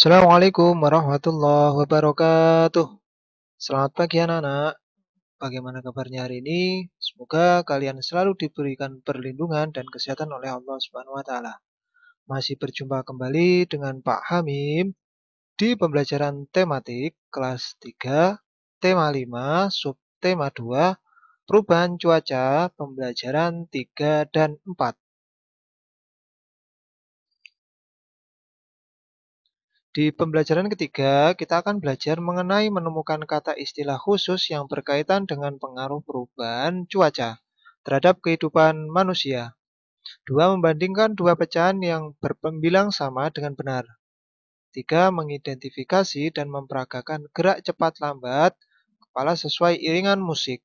Assalamualaikum warahmatullahi wabarakatuh. Selamat pagi anak-anak. Bagaimana kabarnya hari ini? Semoga kalian selalu diberikan perlindungan dan kesehatan oleh Allah Subhanahu wa taala. Masih berjumpa kembali dengan Pak Hamim di pembelajaran tematik kelas 3, tema 5, subtema 2, perubahan cuaca, pembelajaran 3 dan 4. Di pembelajaran ketiga, kita akan belajar mengenai menemukan kata istilah khusus yang berkaitan dengan pengaruh perubahan cuaca terhadap kehidupan manusia. Dua, membandingkan dua pecahan yang berpembilang sama dengan benar. Tiga, mengidentifikasi dan memperagakan gerak cepat lambat kepala sesuai iringan musik.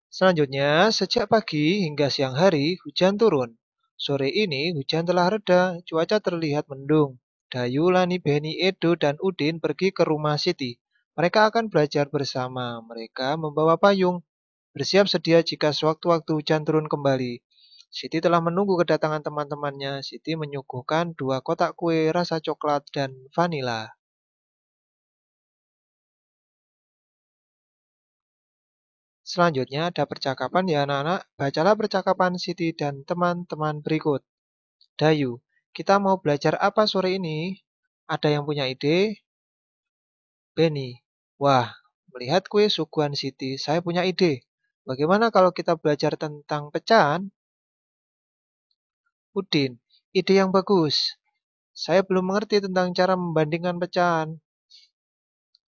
Selanjutnya, sejak pagi hingga siang hari, hujan turun. Sore ini hujan telah reda, cuaca terlihat mendung. Dayu, Lani, Beni, Edo, dan Udin pergi ke rumah Siti. Mereka akan belajar bersama. Mereka membawa payung, bersiap sedia jika sewaktu-waktu hujan turun kembali. Siti telah menunggu kedatangan teman-temannya. Siti menyuguhkan dua kotak kue rasa coklat dan vanila. Selanjutnya ada percakapan ya anak-anak. Bacalah percakapan Siti dan teman-teman berikut. Dayu, kita mau belajar apa sore ini? Ada yang punya ide? Benny, wah, melihat kue suguhan Siti, saya punya ide. Bagaimana kalau kita belajar tentang pecahan? Udin, ide yang bagus. Saya belum mengerti tentang cara membandingkan pecahan.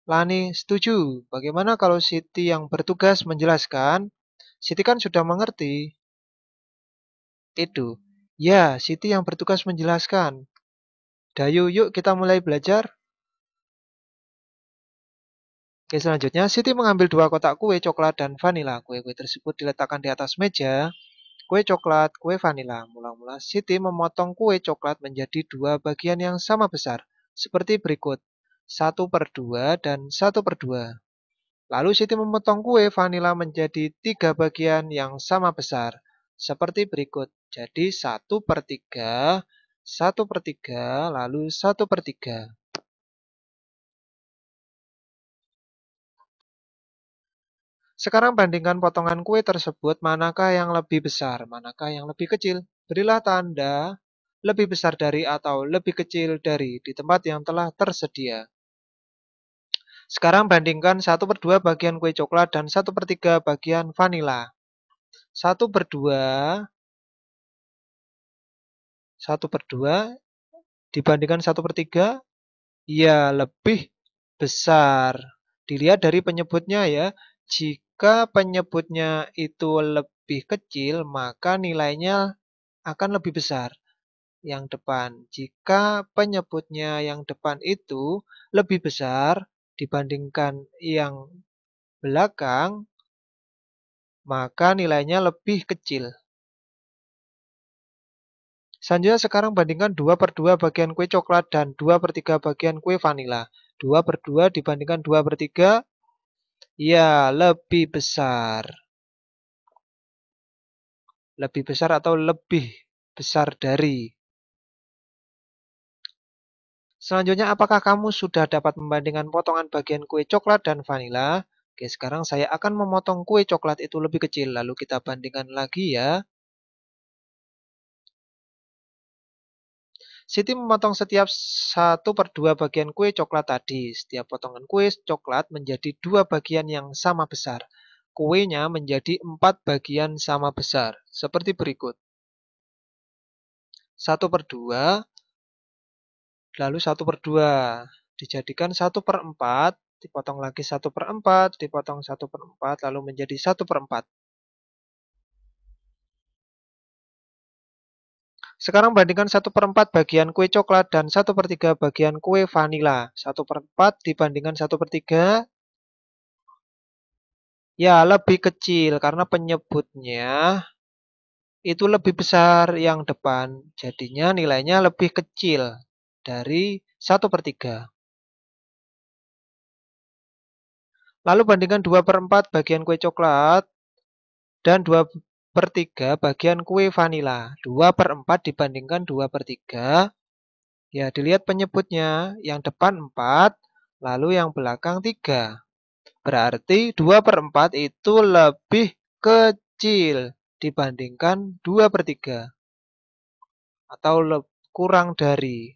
Lani, setuju. Bagaimana kalau Siti yang bertugas menjelaskan? Siti kan sudah mengerti. Itu. Ya, Siti yang bertugas menjelaskan. Dayu, yuk kita mulai belajar. Oke, selanjutnya Siti mengambil dua kotak kue coklat dan vanila. Kue-kue tersebut diletakkan di atas meja. Kue coklat, kue vanila. Mula-mula Siti memotong kue coklat menjadi dua bagian yang sama besar. Seperti berikut. 1/2 dan 1/2. Lalu Siti memotong kue vanila menjadi tiga bagian yang sama besar. Seperti berikut. Jadi 1/3, 1/3, lalu 1/3. Sekarang bandingkan potongan kue tersebut, manakah yang lebih besar, manakah yang lebih kecil. Berilah tanda lebih besar dari atau lebih kecil dari di tempat yang telah tersedia. Sekarang bandingkan 1/2 bagian kue coklat dan 1/3 bagian vanila. 1/2, 1/2 dibandingkan 1/3, ya lebih besar. Dilihat dari penyebutnya ya. Jika penyebutnya itu lebih kecil, maka nilainya akan lebih besar yang depan. Jika penyebutnya yang depan itu lebih besar dibandingkan yang belakang, maka nilainya lebih kecil. Selanjutnya sekarang bandingkan 2/2 bagian kue coklat dan 2/3 bagian kue vanila. 2/2 dibandingkan 2/3, ya lebih besar. Lebih besar atau lebih besar dari. Selanjutnya, apakah kamu sudah dapat membandingkan potongan bagian kue coklat dan vanila? Oke, sekarang saya akan memotong kue coklat itu lebih kecil, lalu kita bandingkan lagi ya. Siti memotong setiap 1/2 bagian kue coklat tadi. Setiap potongan kue coklat menjadi dua bagian yang sama besar. Kuenya menjadi 4 bagian sama besar. Seperti berikut. 1/2, lalu 1/2. Dijadikan 1/4, dipotong lagi 1/4, dipotong 1/4, lalu menjadi 1/4. Sekarang bandingkan 1/4 bagian kue coklat dan 1/3 bagian kue vanila. 1/4 dibandingkan 1/3, ya lebih kecil karena penyebutnya itu lebih besar yang depan. Jadinya nilainya lebih kecil dari 1/3. Lalu bandingkan 2/4 bagian kue coklat dan per 3 bagian kue vanila. 2/4 dibandingkan 2/3. Ya, dilihat penyebutnya. Yang depan 4, lalu yang belakang 3. Berarti 2/4 itu lebih kecil dibandingkan 2/3. Atau kurang dari.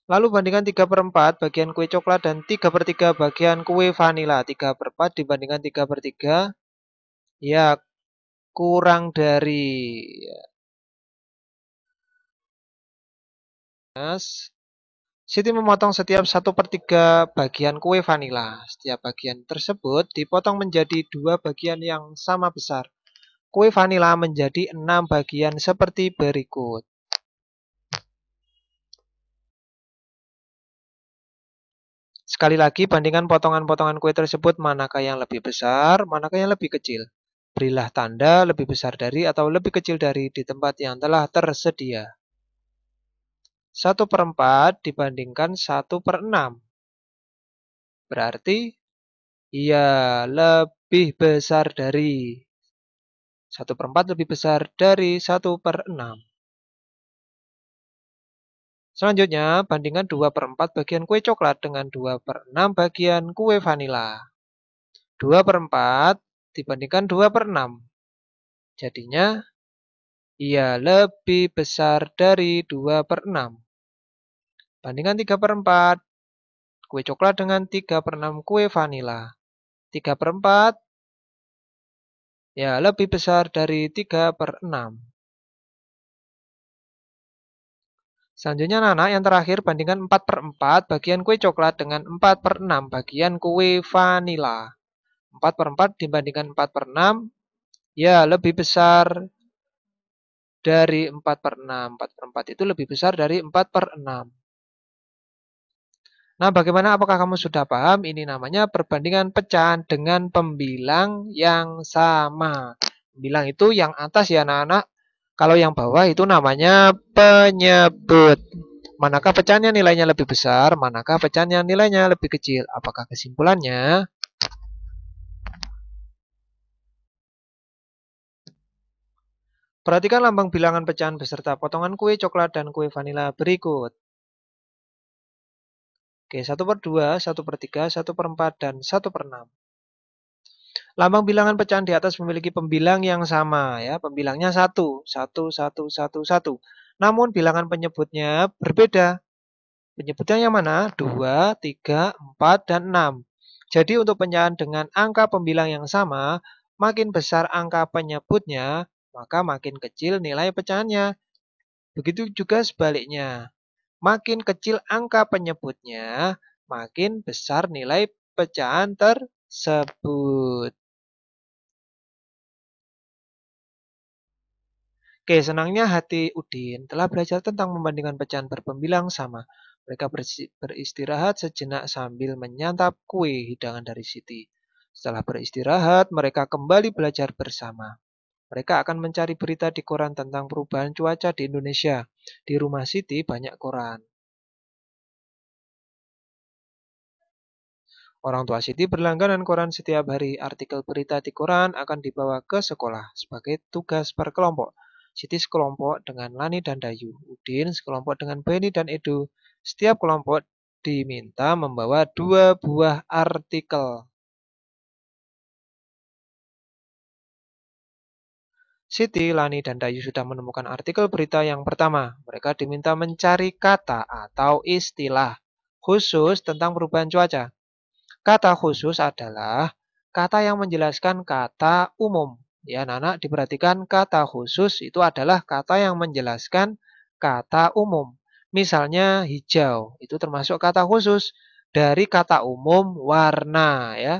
Lalu bandingkan 3/4 bagian kue coklat dan 3/3 bagian kue vanila. 3/4 dibandingkan 3/3. Ya, kurang dari. Siti memotong setiap 1/3 bagian kue vanila. Setiap bagian tersebut dipotong menjadi 2 bagian yang sama besar. Kue vanila menjadi 6 bagian seperti berikut. Sekali lagi, bandingkan potongan-potongan kue tersebut, manakah yang lebih besar, manakah yang lebih kecil. Berilah tanda lebih besar dari atau lebih kecil dari di tempat yang telah tersedia. 1/4 dibandingkan 1/6. Berarti, ia lebih besar dari. 1/4 lebih besar dari 1/6. Selanjutnya, bandingkan 2/4 bagian kue coklat dengan 2/6 bagian kue vanila. 2/4 dibandingkan 2/6. Jadinya, ia lebih besar dari 2/6. Bandingkan 3/4 kue coklat dengan 3/6 kue vanila. 3/4 ya lebih besar dari 3/6. Selanjutnya anak-anak yang terakhir bandingkan 4/4 bagian kue coklat dengan 4/6 bagian kue vanila. 4/4 dibandingkan 4/6 ya lebih besar dari 4/6. 4/4 itu lebih besar dari 4/6. Nah, bagaimana? Apakah kamu sudah paham? Ini namanya perbandingan pecahan dengan pembilang yang sama. Pembilang itu yang atas ya anak-anak. Kalau yang bawah itu namanya penyebut. Manakah pecahannya nilainya lebih besar? Manakah pecahannya nilainya lebih kecil? Apakah kesimpulannya? Perhatikan lambang bilangan pecahan beserta potongan kue coklat dan kue vanila berikut. Oke, 1/2, 1/3, 1/4, dan 1/6. Lambang bilangan pecahan di atas memiliki pembilang yang sama ya. Pembilangnya 1, 1, 1, 1, 1. Namun bilangan penyebutnya berbeda. Penyebutnya yang mana? 2, 3, 4, dan 6. Jadi untuk pecahan dengan angka pembilang yang sama, makin besar angka penyebutnya, maka makin kecil nilai pecahannya. Begitu juga sebaliknya. Makin kecil angka penyebutnya, makin besar nilai pecahan tersebut. Oke, senangnya hati Udin telah belajar tentang membandingkan pecahan berpembilang sama. Mereka beristirahat sejenak sambil menyantap kue hidangan dari Siti. Setelah beristirahat, mereka kembali belajar bersama. Mereka akan mencari berita di koran tentang perubahan cuaca di Indonesia. Di rumah Siti banyak koran. Orang tua Siti berlangganan koran setiap hari. Artikel berita di koran akan dibawa ke sekolah sebagai tugas per kelompok. Siti sekelompok dengan Lani dan Dayu. Udin sekelompok dengan Beni dan Edo. Setiap kelompok diminta membawa 2 buah artikel. Siti, Lani, dan Dayu sudah menemukan artikel berita yang pertama. Mereka diminta mencari kata atau istilah khusus tentang perubahan cuaca. Kata khusus adalah kata yang menjelaskan kata umum. Ya, anak-anak diperhatikan kata khusus itu adalah kata yang menjelaskan kata umum. Misalnya hijau, itu termasuk kata khusus dari kata umum warna ya.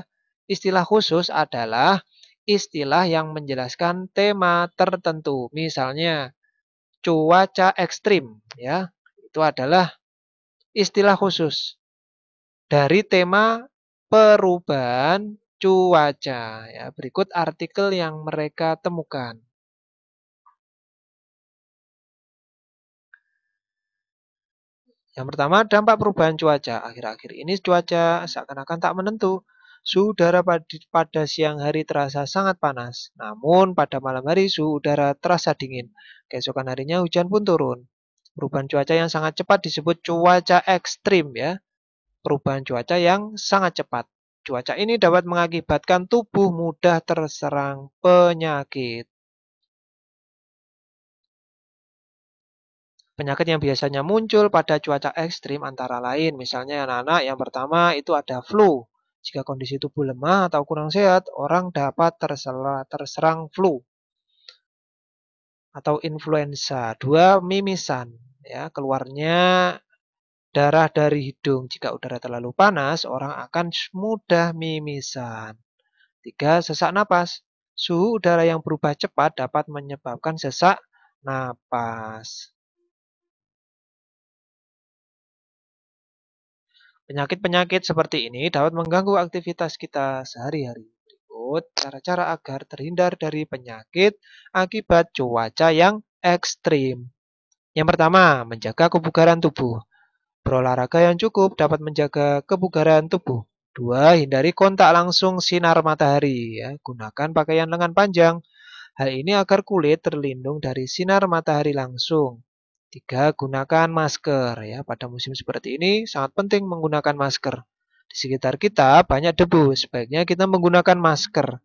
Istilah khusus adalah istilah yang menjelaskan tema tertentu. Misalnya cuaca ekstrim ya. Itu adalah istilah khusus dari tema perubahan cuaca. Ya, berikut artikel yang mereka temukan. Yang pertama, dampak perubahan cuaca. Akhir-akhir ini cuaca seakan-akan tak menentu. Suhu udara pada siang hari terasa sangat panas. Namun pada malam hari suhu udara terasa dingin. Keesokan harinya hujan pun turun. Perubahan cuaca yang sangat cepat disebut cuaca ekstrim ya. Perubahan cuaca yang sangat cepat. Cuaca ini dapat mengakibatkan tubuh mudah terserang penyakit. Penyakit yang biasanya muncul pada cuaca ekstrim antara lain, misalnya anak-anak yang pertama itu ada flu. Jika kondisi tubuh lemah atau kurang sehat, orang dapat terserang flu atau influenza. Dua, mimisan. Ya, keluarnya darah dari hidung. Jika udara terlalu panas, orang akan mudah mimisan. Tiga, sesak napas. Suhu udara yang berubah cepat dapat menyebabkan sesak napas. Penyakit-penyakit seperti ini dapat mengganggu aktivitas kita sehari-hari. Berikut cara-cara agar terhindar dari penyakit akibat cuaca yang ekstrim. Yang pertama, menjaga kebugaran tubuh. Berolahraga yang cukup dapat menjaga kebugaran tubuh. Dua, hindari kontak langsung sinar matahari. Ya. Gunakan pakaian lengan panjang. Hal ini agar kulit terlindung dari sinar matahari langsung. Tiga, gunakan masker. Ya, pada musim seperti ini sangat penting menggunakan masker. Di sekitar kita banyak debu, sebaiknya kita menggunakan masker.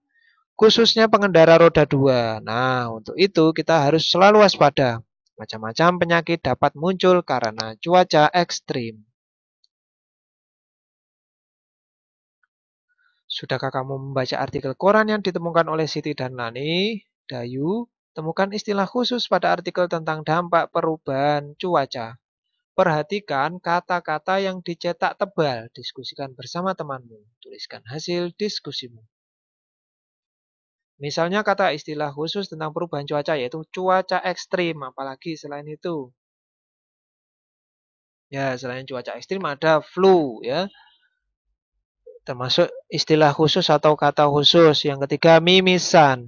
Khususnya pengendara roda dua. Nah, untuk itu kita harus selalu waspada. Macam-macam penyakit dapat muncul karena cuaca ekstrim. Sudahkah kamu membaca artikel koran yang ditemukan oleh Siti dan Lani? Dayu, temukan istilah khusus pada artikel tentang dampak perubahan cuaca. Perhatikan kata-kata yang dicetak tebal. Diskusikan bersama temanmu. Tuliskan hasil diskusimu. Misalnya kata istilah khusus tentang perubahan cuaca yaitu cuaca ekstrim. Apalagi selain itu. Ya, selain cuaca ekstrim ada flu ya. Termasuk istilah khusus atau kata khusus. Yang ketiga mimisan.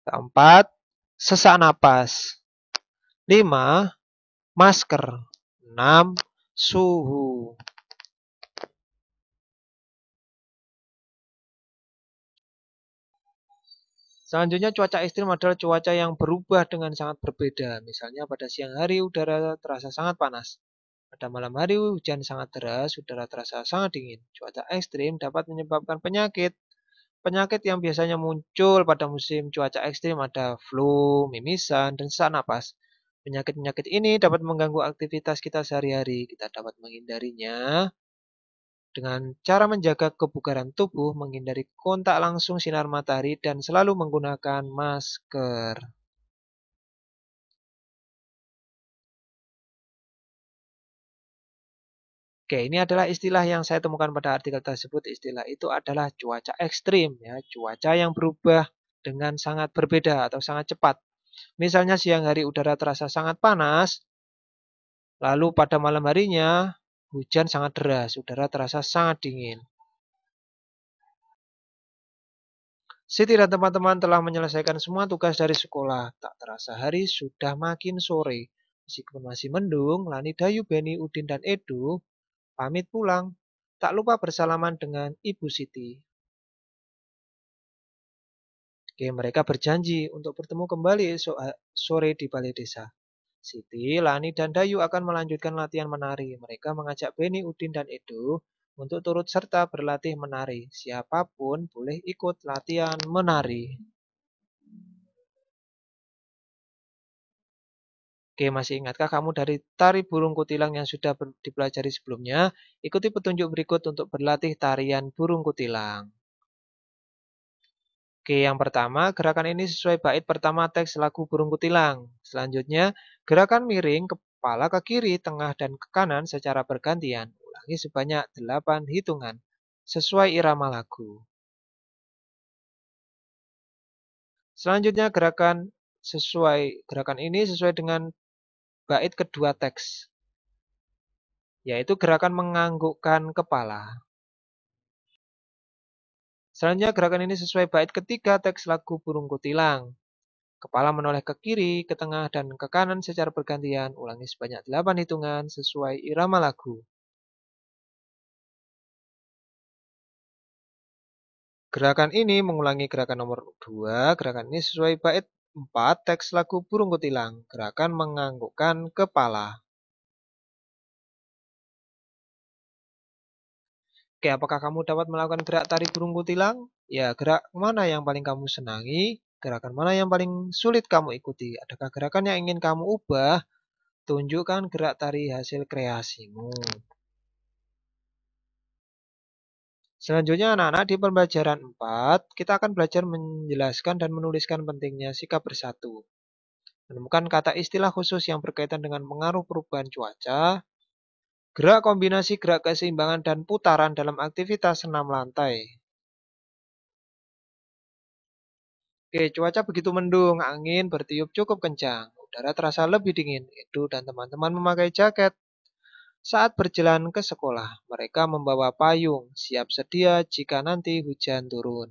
Keempat, sesak napas. Lima, masker. Enam, suhu. Selanjutnya cuaca ekstrim adalah cuaca yang berubah dengan sangat berbeda. Misalnya pada siang hari udara terasa sangat panas. Pada malam hari hujan sangat deras, udara terasa sangat dingin. Cuaca ekstrim dapat menyebabkan penyakit. Penyakit yang biasanya muncul pada musim cuaca ekstrim ada flu, mimisan, dan sesak napas. Penyakit-penyakit ini dapat mengganggu aktivitas kita sehari-hari. Kita dapat menghindarinya dengan cara menjaga kebugaran tubuh, menghindari kontak langsung sinar matahari, dan selalu menggunakan masker. Oke, ini adalah istilah yang saya temukan pada artikel tersebut. Istilah itu adalah cuaca ekstrim, ya, cuaca yang berubah dengan sangat berbeda atau sangat cepat. Misalnya siang hari udara terasa sangat panas, lalu pada malam harinya hujan sangat deras, udara terasa sangat dingin. Siti dan teman-teman telah menyelesaikan semua tugas dari sekolah. Tak terasa hari sudah makin sore. Meskipun masih mendung, Lani, Dayu, Beni, Udin, dan Edu pamit pulang. Tak lupa bersalaman dengan Ibu Siti. Oke, mereka berjanji untuk bertemu kembali esok sore di balai desa. Siti, Lani, dan Dayu akan melanjutkan latihan menari. Mereka mengajak Beni, Udin, dan Edo untuk turut serta berlatih menari. Siapapun boleh ikut latihan menari. Oke, masih ingatkah kamu dari tari burung kutilang yang sudah dipelajari sebelumnya? Ikuti petunjuk berikut untuk berlatih tarian burung kutilang. Oke, yang pertama, gerakan ini sesuai bait pertama teks lagu burung kutilang. Selanjutnya, gerakan miring kepala ke kiri, tengah, dan ke kanan secara bergantian. Ulangi sebanyak 8 hitungan, sesuai irama lagu. Selanjutnya, gerakan ini sesuai dengan bait kedua teks, yaitu gerakan menganggukkan kepala. Selanjutnya gerakan ini sesuai bait ketiga teks lagu burung kutilang. Kepala menoleh ke kiri, ke tengah, dan ke kanan secara bergantian. Ulangi sebanyak 8 hitungan sesuai irama lagu. Gerakan ini mengulangi gerakan nomor 2. Gerakan ini sesuai bait 4 teks lagu Burung Kutilang. Gerakan menganggukkan kepala. Oke, apakah kamu dapat melakukan gerak tari burung kutilang? Ya, gerak mana yang paling kamu senangi? Gerakan mana yang paling sulit kamu ikuti? Adakah gerakan yang ingin kamu ubah? Tunjukkan gerak tari hasil kreasimu. Selanjutnya anak-anak di pembelajaran 4, kita akan belajar menjelaskan dan menuliskan pentingnya sikap bersatu. Menemukan kata istilah khusus yang berkaitan dengan pengaruh perubahan cuaca, gerak kombinasi gerak keseimbangan dan putaran dalam aktivitas senam lantai. Oke, cuaca begitu mendung, angin bertiup cukup kencang, udara terasa lebih dingin. Edu dan teman-teman memakai jaket. Saat berjalan ke sekolah, mereka membawa payung, siap sedia jika nanti hujan turun.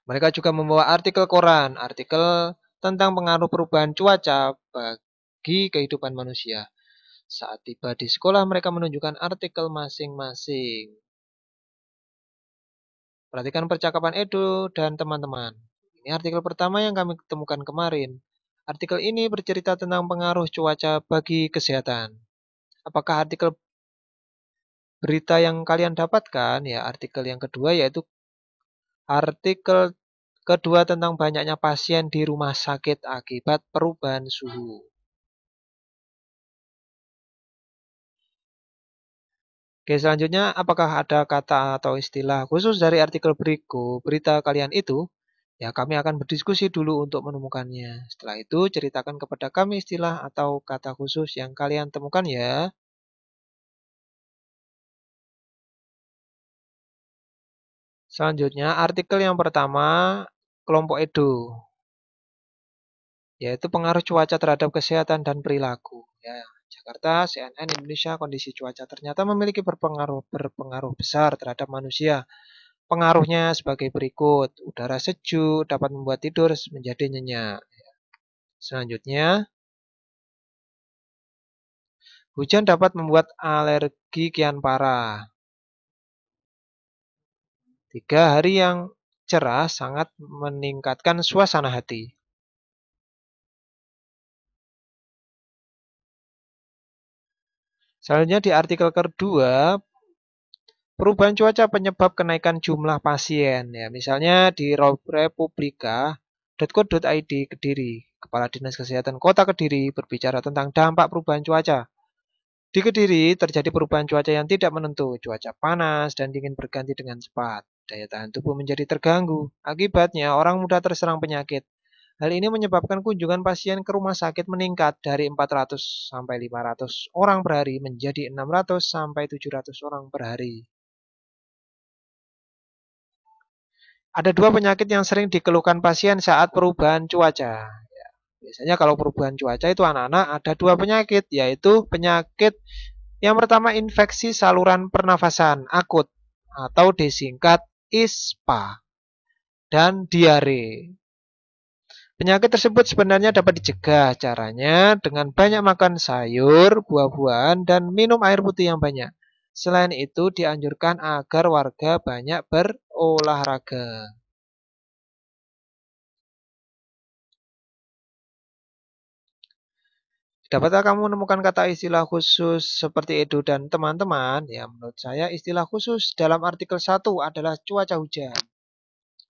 Mereka juga membawa artikel koran, artikel tentang pengaruh perubahan cuaca bagi kehidupan manusia. Saat tiba di sekolah, mereka menunjukkan artikel masing-masing. Perhatikan percakapan Edo dan teman-teman. Ini artikel pertama yang kami temukan kemarin. Artikel ini bercerita tentang pengaruh cuaca bagi kesehatan. Apakah artikel berita yang kalian dapatkan? Ya, artikel yang kedua yaitu artikel kedua tentang banyaknya pasien di rumah sakit akibat perubahan suhu. Oke, selanjutnya apakah ada kata atau istilah khusus dari artikel berita kalian itu? Ya, kami akan berdiskusi dulu untuk menemukannya. Setelah itu, ceritakan kepada kami istilah atau kata khusus yang kalian temukan ya. Selanjutnya, artikel yang pertama, kelompok Edo, yaitu pengaruh cuaca terhadap kesehatan dan perilaku. Ya, Jakarta, CNN Indonesia, kondisi cuaca ternyata memiliki berpengaruh besar terhadap manusia. Pengaruhnya sebagai berikut. Udara sejuk dapat membuat tidur menjadi nyenyak. Selanjutnya, hujan dapat membuat alergi kian parah. 3 hari yang cerah sangat meningkatkan suasana hati. Selanjutnya di artikel kedua, perubahan cuaca penyebab kenaikan jumlah pasien. Ya, misalnya di republika.co.id Kediri, Kepala Dinas Kesehatan Kota Kediri berbicara tentang dampak perubahan cuaca. Di Kediri terjadi perubahan cuaca yang tidak menentu, cuaca panas dan dingin berganti dengan cepat. Daya tahan tubuh menjadi terganggu. Akibatnya orang mudah terserang penyakit. Hal ini menyebabkan kunjungan pasien ke rumah sakit meningkat dari 400 sampai 500 orang per hari menjadi 600 sampai 700 orang per hari. Ada 2 penyakit yang sering dikeluhkan pasien saat perubahan cuaca. Ya, biasanya kalau perubahan cuaca itu anak-anak ada 2 penyakit, yaitu penyakit yang pertama infeksi saluran pernafasan akut atau disingkat ISPA dan diare. Penyakit tersebut sebenarnya dapat dicegah. Caranya dengan banyak makan sayur, buah-buahan, dan minum air putih yang banyak. Selain itu, dianjurkan agar warga banyak berolahraga. Dapatkah kamu menemukan kata istilah khusus seperti itu dan teman-teman? Ya, menurut saya istilah khusus dalam artikel 1 adalah cuaca hujan.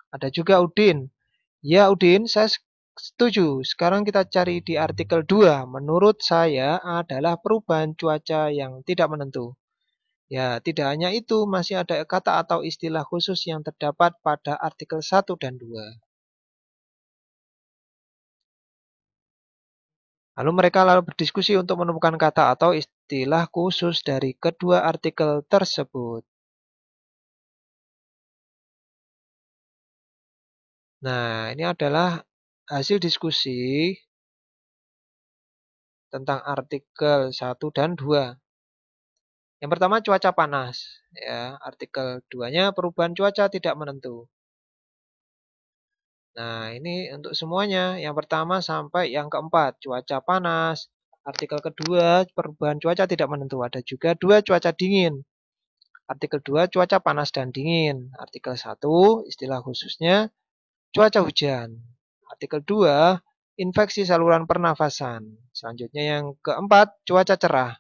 Ada juga Udin. Ya, Udin, saya setuju. Sekarang kita cari di artikel 2. Menurut saya adalah perubahan cuaca yang tidak menentu. Ya, tidak hanya itu, masih ada kata atau istilah khusus yang terdapat pada artikel 1 dan 2. Lalu mereka berdiskusi untuk menemukan kata atau istilah khusus dari kedua artikel tersebut. Nah, ini adalah hasil diskusi tentang artikel 1 dan 2. Yang pertama cuaca panas, ya. Artikel 2-nya perubahan cuaca tidak menentu. Nah, ini untuk semuanya. Yang pertama sampai yang keempat, cuaca panas. Artikel kedua, perubahan cuaca tidak menentu. Ada juga dua, cuaca dingin. Artikel 2, cuaca panas dan dingin. Artikel 1, istilah khususnya, cuaca hujan. Artikel 2, infeksi saluran pernafasan. Selanjutnya yang keempat, cuaca cerah.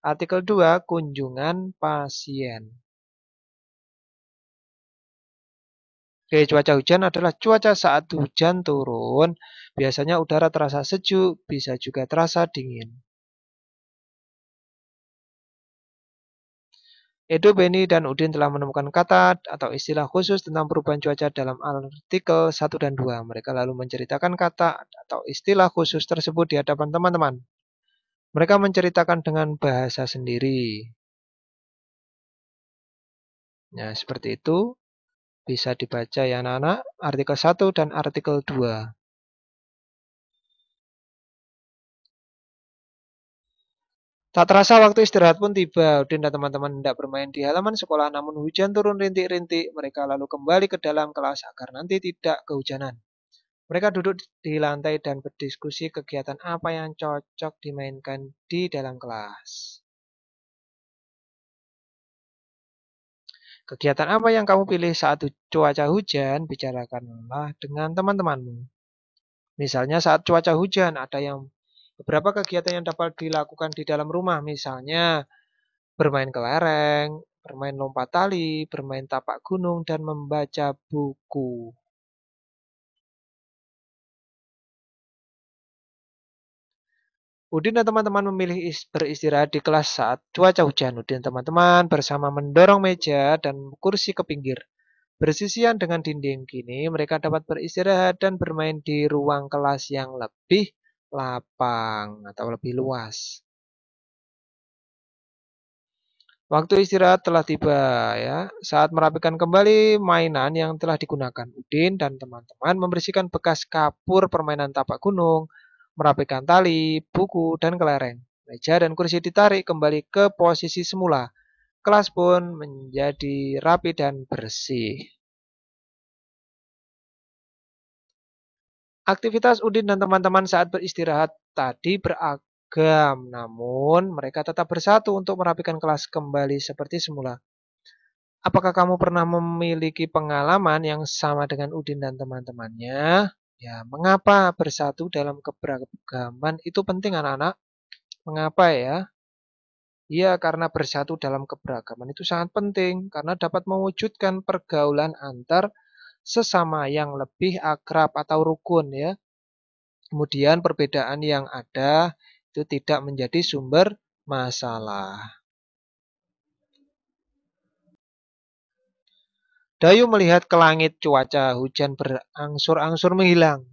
Artikel 2, kunjungan pasien. Oke, cuaca hujan adalah cuaca saat hujan turun. Biasanya udara terasa sejuk, bisa juga terasa dingin. Edo, Beni, dan Udin telah menemukan kata atau istilah khusus tentang perubahan cuaca dalam artikel 1 dan 2. Mereka lalu menceritakan kata atau istilah khusus tersebut di hadapan teman-teman. Mereka menceritakan dengan bahasa sendiri. Nah, seperti itu. Bisa dibaca ya anak-anak, artikel 1 dan artikel 2. Tak terasa waktu istirahat pun tiba. Udin dan teman-teman hendak bermain di halaman sekolah, namun hujan turun rintik-rintik. Mereka lalu kembali ke dalam kelas agar nanti tidak kehujanan. Mereka duduk di lantai dan berdiskusi kegiatan apa yang cocok dimainkan di dalam kelas. Kegiatan apa yang kamu pilih saat cuaca hujan? Bicarakanlah dengan teman-temanmu. Misalnya saat cuaca hujan, ada yang beberapa kegiatan yang dapat dilakukan di dalam rumah. Misalnya bermain kelereng, bermain lompat tali, bermain tapak gunung, dan membaca buku. Udin dan teman-teman memilih beristirahat di kelas saat cuaca hujan. Udin dan teman-teman bersama mendorong meja dan kursi ke pinggir. Bersisian dengan dinding, kini mereka dapat beristirahat dan bermain di ruang kelas yang lebih lapang atau lebih luas. Waktu istirahat telah tiba ya. Saat merapikan kembali mainan yang telah digunakan, Udin dan teman-teman membersihkan bekas kapur permainan tapak gunung, merapikan tali, buku, dan kelereng. Meja dan kursi ditarik kembali ke posisi semula. Kelas pun menjadi rapi dan bersih. Aktivitas Udin dan teman-teman saat beristirahat tadi beragam, namun mereka tetap bersatu untuk merapikan kelas kembali seperti semula. Apakah kamu pernah memiliki pengalaman yang sama dengan Udin dan teman-temannya? Ya, mengapa bersatu dalam keberagaman itu penting anak-anak? Mengapa ya? Ya, karena bersatu dalam keberagaman itu sangat penting karena dapat mewujudkan pergaulan antar sesama yang lebih akrab atau rukun ya. Kemudian perbedaan yang ada itu tidak menjadi sumber masalah. Dayu melihat ke langit, cuaca hujan berangsur-angsur menghilang.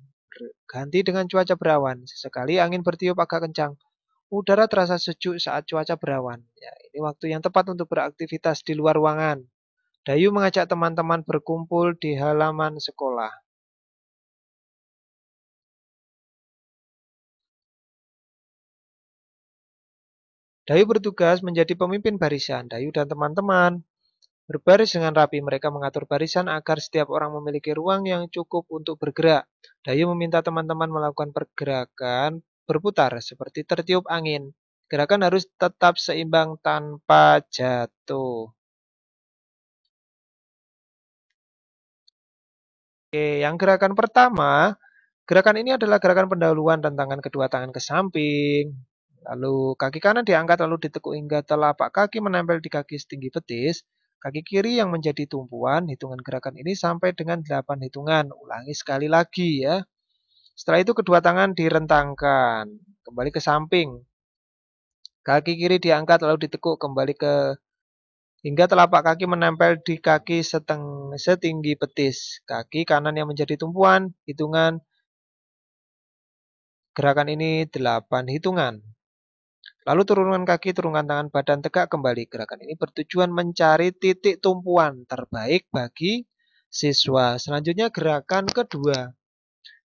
Ganti dengan cuaca berawan. Sesekali angin bertiup agak kencang. Udara terasa sejuk saat cuaca berawan. Ya, ini waktu yang tepat untuk beraktivitas di luar ruangan. Dayu mengajak teman-teman berkumpul di halaman sekolah. Dayu bertugas menjadi pemimpin barisan. Dayu dan teman-teman berbaris dengan rapi. Mereka mengatur barisan agar setiap orang memiliki ruang yang cukup untuk bergerak. Dayu meminta teman-teman melakukan pergerakan berputar seperti tertiup angin. Gerakan harus tetap seimbang tanpa jatuh. Oke, yang gerakan pertama, gerakan ini adalah gerakan pendahuluan dan tangan kedua tangan ke samping. Lalu kaki kanan diangkat lalu ditekuk hingga telapak kaki menempel di kaki setinggi betis. Kaki kiri yang menjadi tumpuan. Hitungan gerakan ini sampai dengan 8 hitungan. Ulangi sekali lagi ya. Setelah itu kedua tangan direntangkan. Kembali ke samping. Kaki kiri diangkat lalu ditekuk kembali ke hingga telapak kaki menempel di kaki setinggi betis. Kaki kanan yang menjadi tumpuan. Hitungan gerakan ini 8 hitungan. Lalu turunkan kaki, turunkan tangan, badan tegak kembali. Gerakan ini bertujuan mencari titik tumpuan terbaik bagi siswa. Selanjutnya gerakan kedua.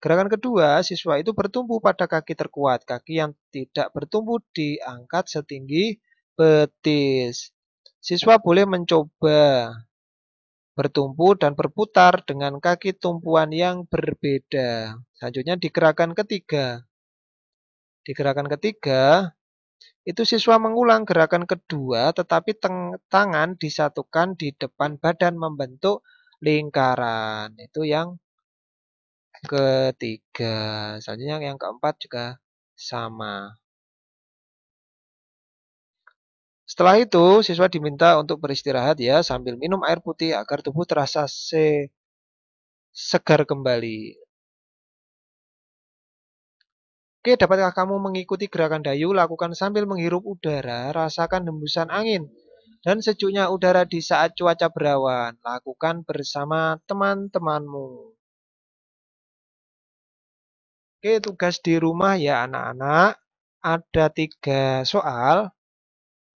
Gerakan kedua, siswa itu bertumpu pada kaki terkuat. Kaki yang tidak bertumpu diangkat setinggi betis. Siswa boleh mencoba bertumpu dan berputar dengan kaki tumpuan yang berbeda. Selanjutnya di gerakan ketiga. Di gerakan ketiga, itu siswa mengulang gerakan kedua tetapi tangan disatukan di depan badan membentuk lingkaran. Itu yang ketiga. Selanjutnya yang keempat juga sama. Setelah itu, siswa diminta untuk beristirahat ya sambil minum air putih agar tubuh terasa segar kembali. Oke, dapatkah kamu mengikuti gerakan Dayu? Lakukan sambil menghirup udara, rasakan hembusan angin dan sejuknya udara di saat cuaca berawan. Lakukan bersama teman-temanmu. Oke, tugas di rumah ya anak-anak. Ada 3 soal.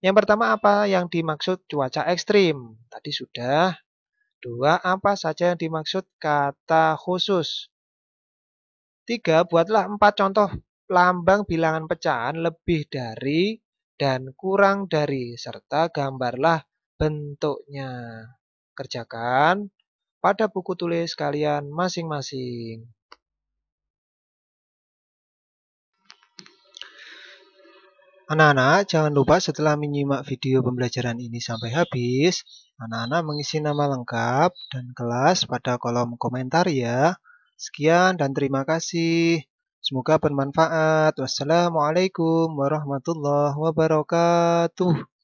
Yang pertama, apa yang dimaksud cuaca ekstrim? Tadi sudah. 2, apa saja yang dimaksud kata khusus? 3, buatlah 4 contoh lambang bilangan pecahan lebih dari dan kurang dari, serta gambarlah bentuknya. Kerjakan pada buku tulis kalian masing-masing. Anak-anak, jangan lupa setelah menyimak video pembelajaran ini sampai habis, anak-anak mengisi nama lengkap dan kelas pada kolom komentar ya. Sekian dan terima kasih. Semoga bermanfaat. Wassalamualaikum warahmatullahi wabarakatuh.